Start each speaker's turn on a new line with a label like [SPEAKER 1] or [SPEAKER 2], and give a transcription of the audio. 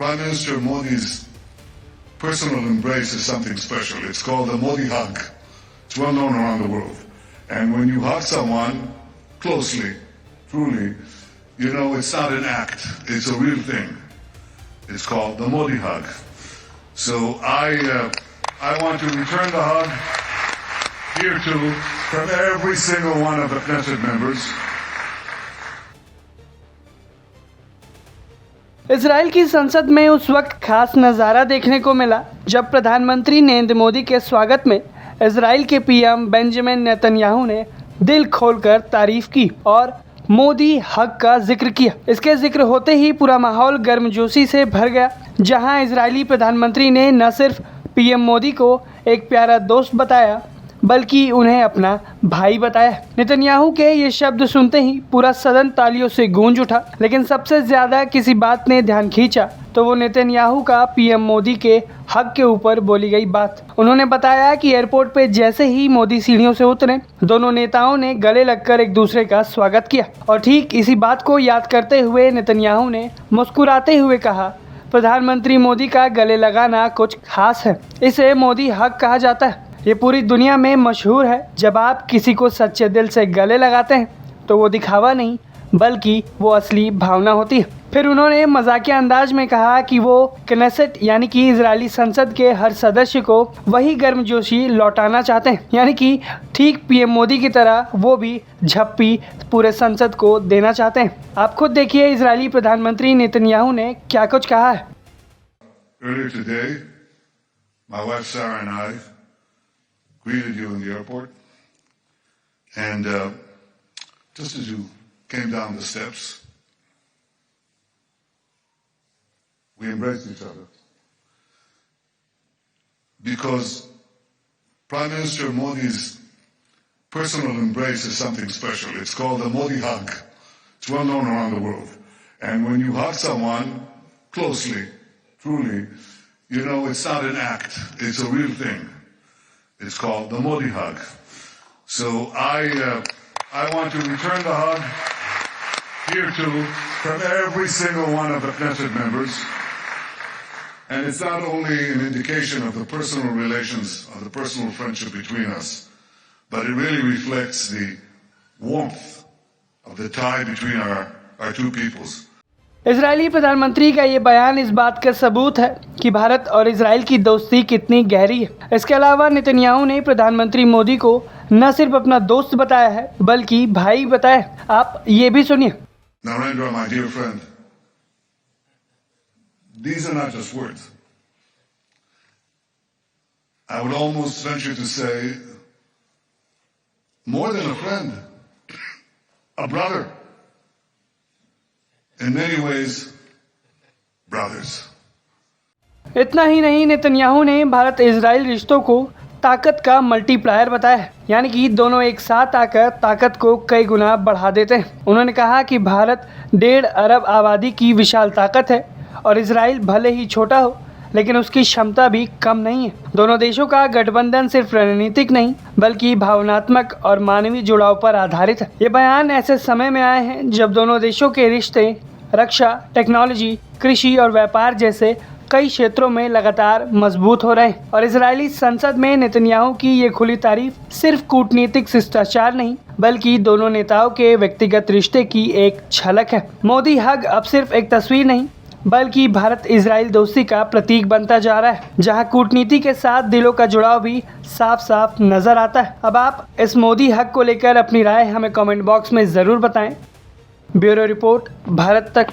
[SPEAKER 1] Prime Minister Modi's personal embrace is something special. It's called the Modi hug. It's well known around the world. And when you hug someone closely, truly, you know it's not an act. It's a real thing. It's called the Modi hug. So I want to return the hug here too from every single one of the Knesset members.
[SPEAKER 2] Israel की संसद में उस वक्त खास नज़ारा देखने को मिला जब प्रधानमंत्री नरेंद्र मोदी के स्वागत में इजराइल के पीएम बेंजामिन नेतन्याहू ने दिल खोलकर तारीफ की और मोदी हक का जिक्र किया। इसके जिक्र होते ही पूरा माहौल गर्मजोशी से भर गया, जहां इजरायली प्रधानमंत्री ने न सिर्फ पीएम मोदी को एक प्यारा दोस्त बताया बल्कि उन्हें अपना भाई बताया। नेतन्याहू के ये शब्द सुनते ही पूरा सदन तालियों से गूंज उठा, लेकिन सबसे ज़्यादा किसी बात ने ध्यान खींचा तो वो नेतन्याहू का पीएम मोदी के हक के ऊपर बोली गई बात। उन्होंने बताया कि एयरपोर्ट पे जैसे ही मोदी सीढ़ियों से उतरे, दोनों नेताओं ने गले लगकर एक दूसरे का स्वागत किया और ठीक इसी बात को याद करते हुए नेतन्याहू ने मुस्कुराते हुए कहा, प्रधानमंत्री मोदी का गले लगाना कुछ खास है, इसे मोदी हक कहा जाता है। ये पूरी दुनिया में मशहूर है। जब आप किसी को सच्चे दिल से गले लगाते हैं तो वो दिखावा नहीं बल्कि वो असली भावना होती है। फिर उन्होंने मजाकिया अंदाज में कहा कि वो क्नेसेट यानी कि इजरायली संसद के हर सदस्य को वही गर्मजोशी लौटाना चाहते हैं, यानी कि ठीक पीएम मोदी की तरह वो भी झप्पी पूरे संसद को देना चाहते हैं। आप खुद देखिए इजरायली प्रधानमंत्री नेतन्याहू ने क्या कुछ कहा है।
[SPEAKER 1] Earlier today, my wife Sarah and I greeted you in the airport, and just as you came down the steps, we embraced each other because Prime Minister Modi's personal embrace is something special. It's called the Modi hug. It's well known around the world. And when you hug someone closely, truly, you know it's not an act. It's a real thing. It's called the Modi hug. So I want to return the hug here too from every single one of the Knesset members. And it's not only an indication of the personal relations, of the personal friendship between us, but it really reflects the warmth of the tie between our two peoples.
[SPEAKER 2] Israeli प्रधानमंत्री का ये बयान इस बात का सबूत है कि भारत और इजराइल की दोस्ती कितनी गहरी है। इसके अलावा नेतन्याहू ने प्रधानमंत्री मोदी को न सिर्फ अपना दोस्त बताया है बल्कि भाई बताया। आप ये भी सुनिए।
[SPEAKER 1] Narendra, my dear friend, these are not just words. I would almost venture to say, more than a friend, a brother. In many ways, brothers.
[SPEAKER 2] इतना ही नहीं, नेतन्याहू ने भारत इजराइल रिश्तों को ताकत का मल्टीप्लायर बताया है, यानी कि दोनों एक साथ आकर ताकत को कई गुना बढ़ा देते हैं। उन्होंने कहा कि भारत 1.5 अरब आबादी की विशाल ताकत है और इजराइल भले ही छोटा हो लेकिन उसकी क्षमता भी कम नहीं है। दोनों देशों का गठबंधन सिर्फ रणनीतिक नहीं बल्कि भावनात्मक और मानवीय जुड़ाव पर आधारित है। ये बयान ऐसे समय में आए हैं जब दोनों देशों के रिश्ते रक्षा, टेक्नोलॉजी, कृषि और व्यापार जैसे कई क्षेत्रों में लगातार मजबूत हो रहे हैं और इजरायली संसद में नेतन्याहू की ये खुली तारीफ सिर्फ कूटनीतिक शिष्टाचार नहीं बल्कि दोनों नेताओं के व्यक्तिगत रिश्ते की एक झलक है। मोदी हग अब सिर्फ एक तस्वीर नहीं बल्कि भारत इजराइल दोस्ती का प्रतीक बनता जा रहा है, जहां कूटनीति के साथ दिलों का जुड़ाव भी साफ साफ नजर आता है। अब आप इस मोदी हक को लेकर अपनी राय हमें कमेंट बॉक्स में ज़रूर बताएं। ब्यूरो रिपोर्ट, भारत तक।